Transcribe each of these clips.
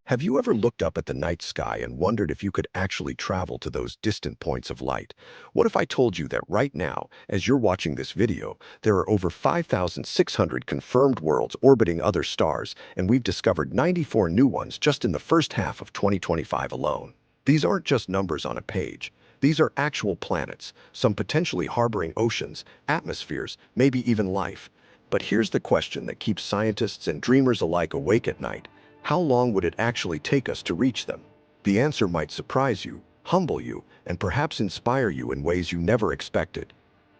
Have you ever looked up at the night sky and wondered if you could actually travel to those distant points of light? What if I told you that right now, as you're watching this video, there are over 5,600 confirmed worlds orbiting other stars, and we've discovered 94 new ones just in the first half of 2025 alone? These aren't just numbers on a page. These are actual planets, some potentially harboring oceans, atmospheres, maybe even life. But here's the question that keeps scientists and dreamers alike awake at night. How long would it actually take us to reach them? The answer might surprise you, humble you, and perhaps inspire you in ways you never expected.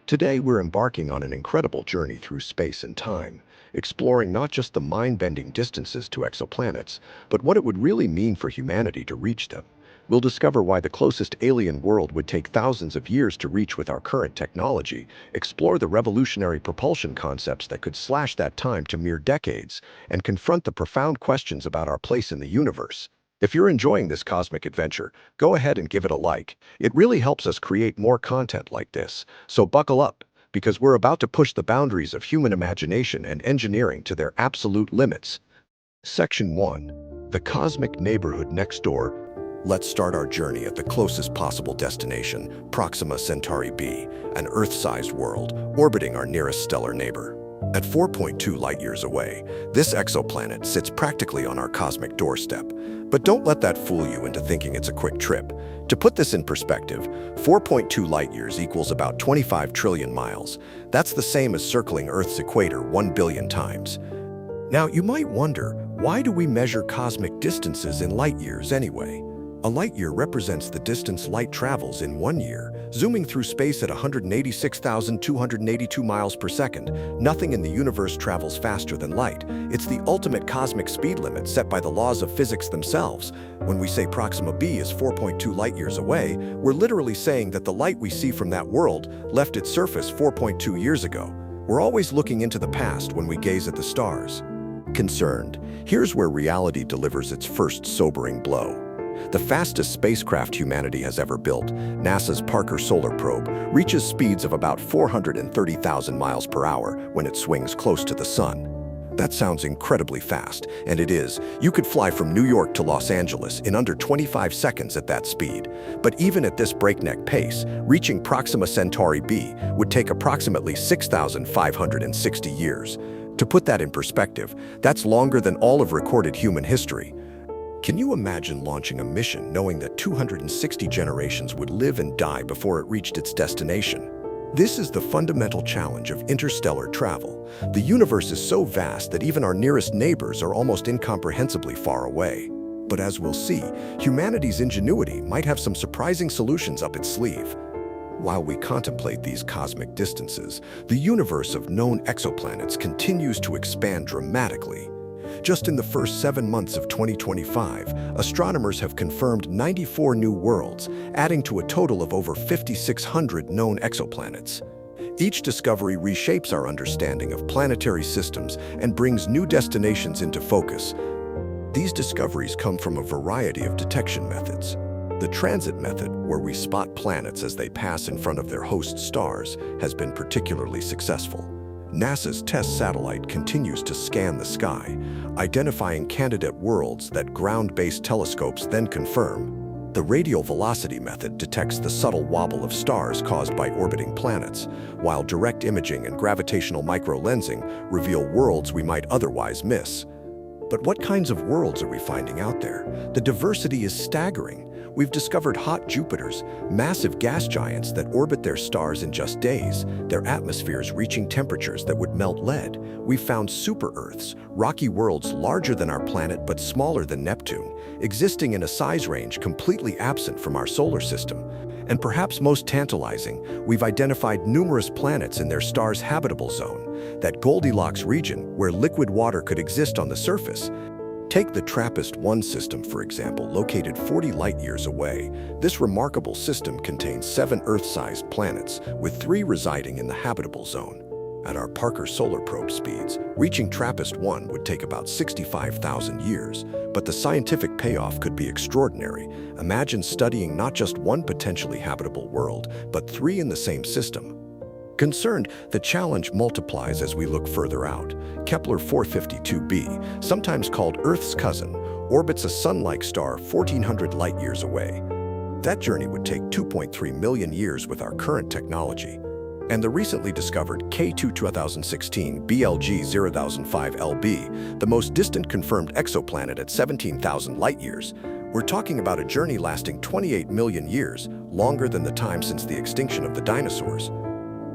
Today, we're embarking on an incredible journey through space and time, exploring not just the mind-bending distances to exoplanets, but what it would really mean for humanity to reach them. We'll discover why the closest alien world would take thousands of years to reach with our current technology, explore the revolutionary propulsion concepts that could slash that time to mere decades, and confront the profound questions about our place in the universe. If you're enjoying this cosmic adventure, go ahead and give it a like. It really helps us create more content like this. So buckle up, because we're about to push the boundaries of human imagination and engineering to their absolute limits. Section 1. The Cosmic Neighborhood Next Door. Let's start our journey at the closest possible destination, Proxima Centauri b, an Earth-sized world orbiting our nearest stellar neighbor. At 4.2 light-years away, this exoplanet sits practically on our cosmic doorstep. But don't let that fool you into thinking it's a quick trip. To put this in perspective, 4.2 light-years equals about 25 trillion miles. That's the same as circling Earth's equator 1 billion times. Now, you might wonder, why do we measure cosmic distances in light-years anyway? A light-year represents the distance light travels in 1 year, zooming through space at 186,282 miles per second. Nothing in the universe travels faster than light. It's the ultimate cosmic speed limit set by the laws of physics themselves. When we say Proxima b is 4.2 light-years away, we're literally saying that the light we see from that world left its surface 4.2 years ago. We're always looking into the past when we gaze at the stars. Concerned, here's where reality delivers its first sobering blow. The fastest spacecraft humanity has ever built, NASA's Parker Solar Probe, reaches speeds of about 430,000 miles per hour when it swings close to the sun. That sounds incredibly fast, and it is. You could fly from New York to Los Angeles in under 25 seconds at that speed. But even at this breakneck pace, reaching Proxima Centauri b would take approximately 6,560 years. To put that in perspective, that's longer than all of recorded human history. Can you imagine launching a mission knowing that 260 generations would live and die before it reached its destination? This is the fundamental challenge of interstellar travel. The universe is so vast that even our nearest neighbors are almost incomprehensibly far away. But as we'll see, humanity's ingenuity might have some surprising solutions up its sleeve. While we contemplate these cosmic distances, the universe of known exoplanets continues to expand dramatically. Just in the first 7 months of 2025, astronomers have confirmed 94 new worlds, adding to a total of over 5,600 known exoplanets. Each discovery reshapes our understanding of planetary systems and brings new destinations into focus. These discoveries come from a variety of detection methods. The transit method, where we spot planets as they pass in front of their host stars, has been particularly successful. NASA's TESS satellite continues to scan the sky, identifying candidate worlds that ground-based telescopes then confirm. The radial velocity method detects the subtle wobble of stars caused by orbiting planets, while direct imaging and gravitational microlensing reveal worlds we might otherwise miss. But what kinds of worlds are we finding out there? The diversity is staggering. We've discovered hot Jupiters, massive gas giants that orbit their stars in just days, their atmospheres reaching temperatures that would melt lead. We've found super-Earths, rocky worlds larger than our planet but smaller than Neptune, existing in a size range completely absent from our solar system. And perhaps most tantalizing, we've identified numerous planets in their star's habitable zone, that Goldilocks region where liquid water could exist on the surface. Take the TRAPPIST-1 system, for example, located 40 light-years away. This remarkable system contains 7 Earth-sized planets, with 3 residing in the habitable zone. At our Parker Solar Probe speeds, reaching TRAPPIST-1 would take about 65,000 years, but the scientific payoff could be extraordinary. Imagine studying not just one potentially habitable world, but 3 in the same system. Concerned, the challenge multiplies as we look further out. Kepler 452b, sometimes called Earth's cousin, orbits a sun-like star 1,400 light-years away. That journey would take 2.3 million years with our current technology. And the recently discovered K2 2016 BLG 0005LB, the most distant confirmed exoplanet at 17,000 light-years, we're talking about a journey lasting 28 million years, longer than the time since the extinction of the dinosaurs.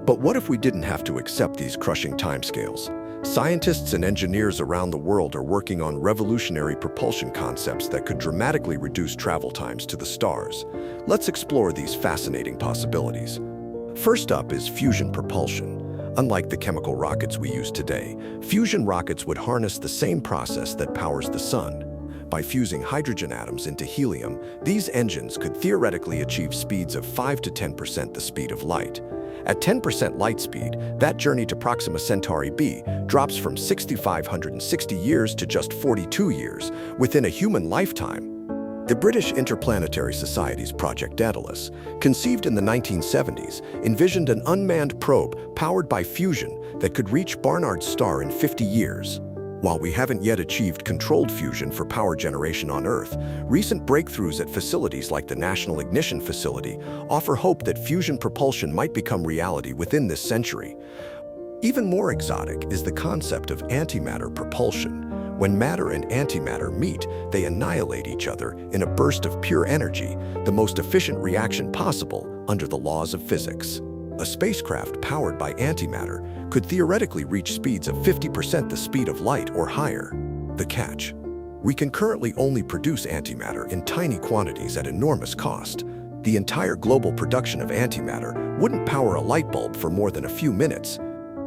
But what if we didn't have to accept these crushing timescales? Scientists and engineers around the world are working on revolutionary propulsion concepts that could dramatically reduce travel times to the stars. Let's explore these fascinating possibilities. First up is fusion propulsion. Unlike the chemical rockets we use today, fusion rockets would harness the same process that powers the sun. By fusing hydrogen atoms into helium, these engines could theoretically achieve speeds of 5 to 10% the speed of light. At 10% light speed, that journey to Proxima Centauri b drops from 6,560 years to just 42 years, within a human lifetime. The British Interplanetary Society's Project Daedalus, conceived in the 1970s, envisioned an unmanned probe powered by fusion that could reach Barnard's star in 50 years. While we haven't yet achieved controlled fusion for power generation on Earth, recent breakthroughs at facilities like the National Ignition Facility offer hope that fusion propulsion might become reality within this century. Even more exotic is the concept of antimatter propulsion. When matter and antimatter meet, they annihilate each other in a burst of pure energy, the most efficient reaction possible under the laws of physics. A spacecraft powered by antimatter could theoretically reach speeds of 50% the speed of light or higher. The catch: we can currently only produce antimatter in tiny quantities at enormous cost. The entire global production of antimatter wouldn't power a light bulb for more than a few minutes.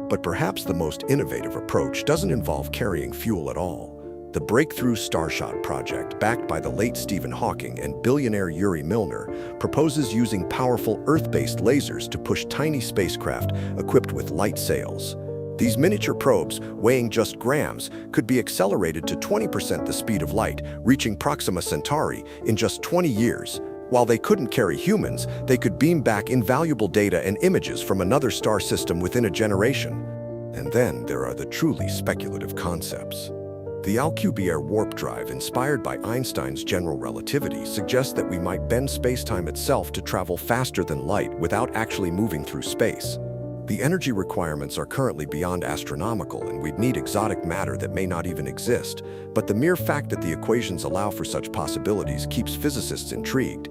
But perhaps the most innovative approach doesn't involve carrying fuel at all. The breakthrough Starshot project, backed by the late Stephen Hawking and billionaire Yuri Milner, proposes using powerful Earth-based lasers to push tiny spacecraft equipped with light sails. These miniature probes, weighing just grams, could be accelerated to 20% the speed of light, reaching Proxima Centauri in just 20 years. While they couldn't carry humans, they could beam back invaluable data and images from another star system within a generation. And then there are the truly speculative concepts. The Alcubierre warp drive, inspired by Einstein's general relativity, suggests that we might bend spacetime itself to travel faster than light without actually moving through space. The energy requirements are currently beyond astronomical, and we'd need exotic matter that may not even exist. But the mere fact that the equations allow for such possibilities keeps physicists intrigued.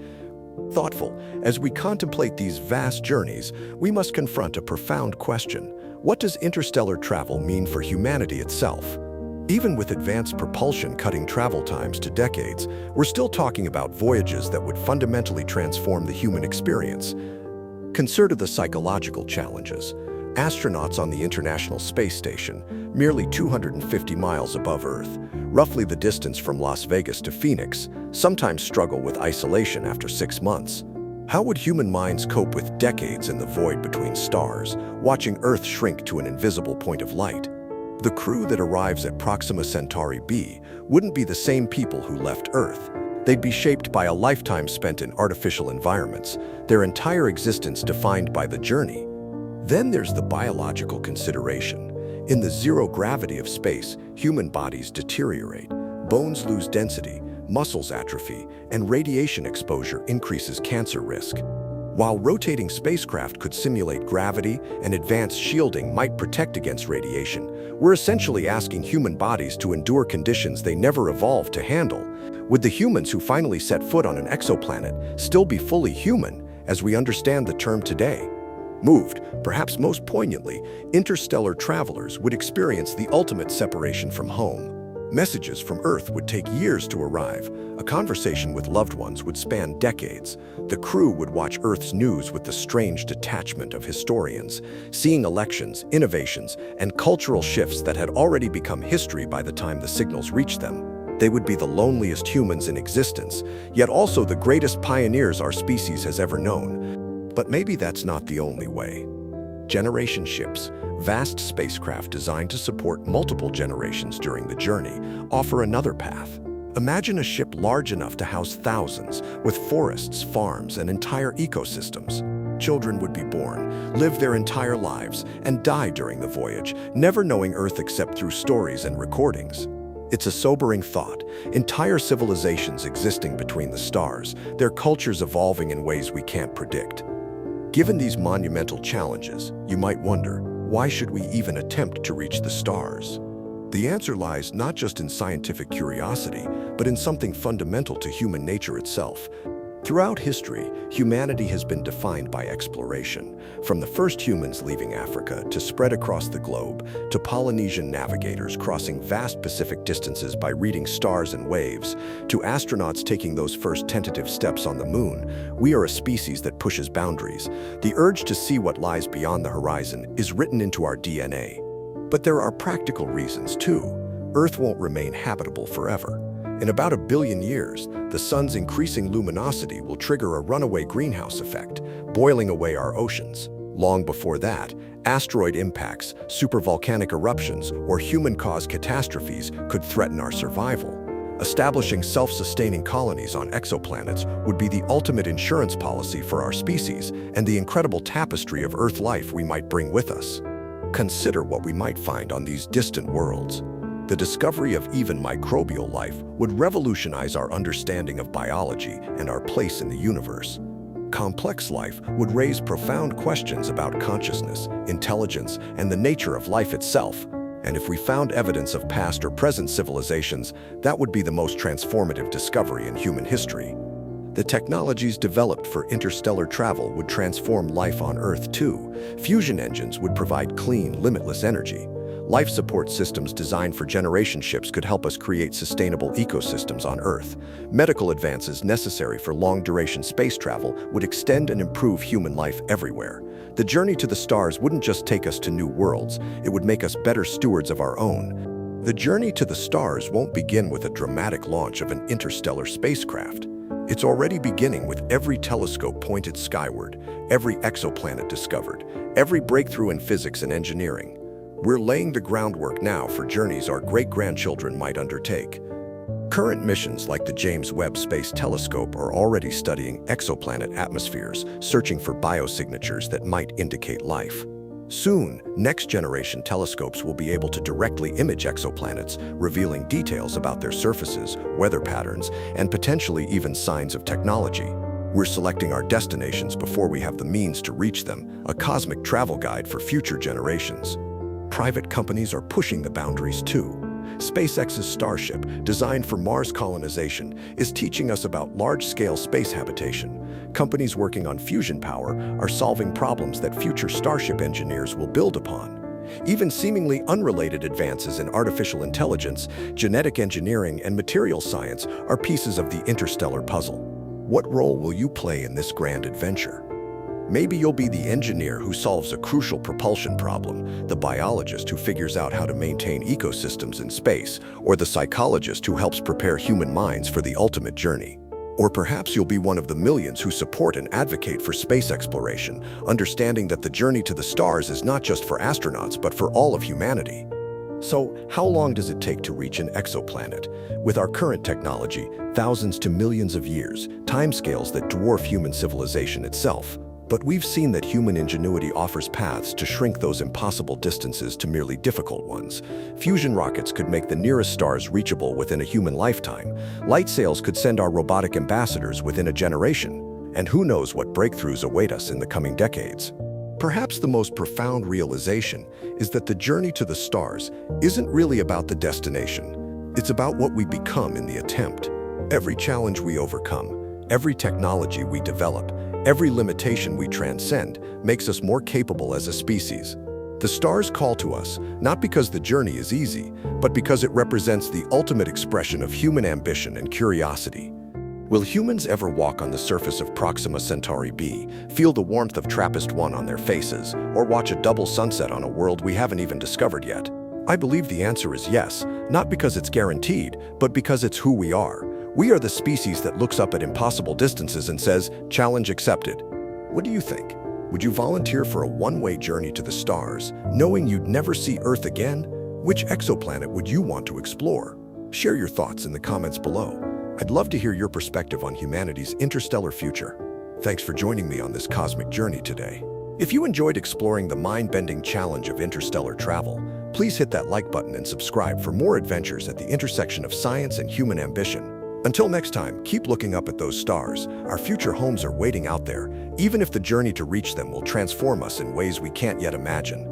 Thoughtful, as we contemplate these vast journeys, we must confront a profound question. What does interstellar travel mean for humanity itself? Even with advanced propulsion cutting travel times to decades, we're still talking about voyages that would fundamentally transform the human experience. Consider the psychological challenges. Astronauts on the International Space Station, merely 250 miles above Earth, roughly the distance from Las Vegas to Phoenix, sometimes struggle with isolation after 6 months. How would human minds cope with decades in the void between stars, watching Earth shrink to an invisible point of light? The crew that arrives at Proxima Centauri b wouldn't be the same people who left Earth. They'd be shaped by a lifetime spent in artificial environments, their entire existence defined by the journey. Then there's the biological consideration. In the zero gravity of space, human bodies deteriorate, bones lose density, muscles atrophy, and radiation exposure increases cancer risk. While rotating spacecraft could simulate gravity and advanced shielding might protect against radiation, we're essentially asking human bodies to endure conditions they never evolved to handle. Would the humans who finally set foot on an exoplanet still be fully human, as we understand the term today? Moved, perhaps most poignantly, interstellar travelers would experience the ultimate separation from home. Messages from Earth would take years to arrive. A conversation with loved ones would span decades. The crew would watch Earth's news with the strange detachment of historians, seeing elections, innovations, and cultural shifts that had already become history by the time the signals reached them. They would be the loneliest humans in existence, yet also the greatest pioneers our species has ever known. But maybe that's not the only way. Generation ships, vast spacecraft designed to support multiple generations during the journey, offer another path. Imagine a ship large enough to house thousands, with forests, farms, and entire ecosystems. Children would be born, live their entire lives, and die during the voyage, never knowing Earth except through stories and recordings. It's a sobering thought. Entire civilizations existing between the stars, their cultures evolving in ways we can't predict. Given these monumental challenges, you might wonder, why should we even attempt to reach the stars? The answer lies not just in scientific curiosity, but in something fundamental to human nature itself. Throughout history, humanity has been defined by exploration, from the first humans leaving Africa to spread across the globe, to Polynesian navigators crossing vast Pacific distances by reading stars and waves, to astronauts taking those first tentative steps on the moon. We are a species that pushes boundaries. The urge to see what lies beyond the horizon is written into our DNA. But there are practical reasons too. Earth won't remain habitable forever. In about 1 billion years, the sun's increasing luminosity will trigger a runaway greenhouse effect, boiling away our oceans. Long before that, asteroid impacts, supervolcanic eruptions, or human-caused catastrophes could threaten our survival. Establishing self-sustaining colonies on exoplanets would be the ultimate insurance policy for our species and the incredible tapestry of Earth life we might bring with us. Consider what we might find on these distant worlds. The discovery of even microbial life would revolutionize our understanding of biology and our place in the universe. Complex life would raise profound questions about consciousness, intelligence, and the nature of life itself. And if we found evidence of past or present civilizations, that would be the most transformative discovery in human history. The technologies developed for interstellar travel would transform life on Earth too. Fusion engines would provide clean, limitless energy. Life support systems designed for generation ships could help us create sustainable ecosystems on Earth. Medical advances necessary for long-duration space travel would extend and improve human life everywhere. The journey to the stars wouldn't just take us to new worlds, it would make us better stewards of our own. The journey to the stars won't begin with a dramatic launch of an interstellar spacecraft. It's already beginning with every telescope pointed skyward, every exoplanet discovered, every breakthrough in physics and engineering. We're laying the groundwork now for journeys our great-grandchildren might undertake. Current missions like the James Webb Space Telescope are already studying exoplanet atmospheres, searching for biosignatures that might indicate life. Soon, next-generation telescopes will be able to directly image exoplanets, revealing details about their surfaces, weather patterns, and potentially even signs of technology. We're selecting our destinations before we have the means to reach them, a cosmic travel guide for future generations. Private companies are pushing the boundaries too. SpaceX's Starship, designed for Mars colonization, is teaching us about large-scale space habitation. Companies working on fusion power are solving problems that future Starship engineers will build upon. Even seemingly unrelated advances in artificial intelligence, genetic engineering, and material science are pieces of the interstellar puzzle. What role will you play in this grand adventure? Maybe you'll be the engineer who solves a crucial propulsion problem, the biologist who figures out how to maintain ecosystems in space, or the psychologist who helps prepare human minds for the ultimate journey. Or perhaps you'll be one of the millions who support and advocate for space exploration, understanding that the journey to the stars is not just for astronauts but for all of humanity. So, how long does it take to reach an exoplanet? With our current technology, thousands to millions of years, timescales that dwarf human civilization itself. But we've seen that human ingenuity offers paths to shrink those impossible distances to merely difficult ones. Fusion rockets could make the nearest stars reachable within a human lifetime. Light sails could send our robotic ambassadors within a generation. And who knows what breakthroughs await us in the coming decades. Perhaps the most profound realization is that the journey to the stars isn't really about the destination. It's about what we become in the attempt. Every challenge we overcome, every technology we develop, every limitation we transcend makes us more capable as a species. The stars call to us, not because the journey is easy, but because it represents the ultimate expression of human ambition and curiosity. Will humans ever walk on the surface of Proxima Centauri b, feel the warmth of TRAPPIST-1 on their faces, or watch a double sunset on a world we haven't even discovered yet? I believe the answer is yes, not because it's guaranteed, but because it's who we are. We are the species that looks up at impossible distances and says, "Challenge accepted." What do you think? Would you volunteer for a one-way journey to the stars, knowing you'd never see Earth again? Which exoplanet would you want to explore? Share your thoughts in the comments below. I'd love to hear your perspective on humanity's interstellar future. Thanks for joining me on this cosmic journey today. If you enjoyed exploring the mind-bending challenge of interstellar travel, Please hit that like button and subscribe for more adventures at the intersection of science and human ambition. Until next time, keep looking up at those stars. Our future homes are waiting out there, even if the journey to reach them will transform us in ways we can't yet imagine.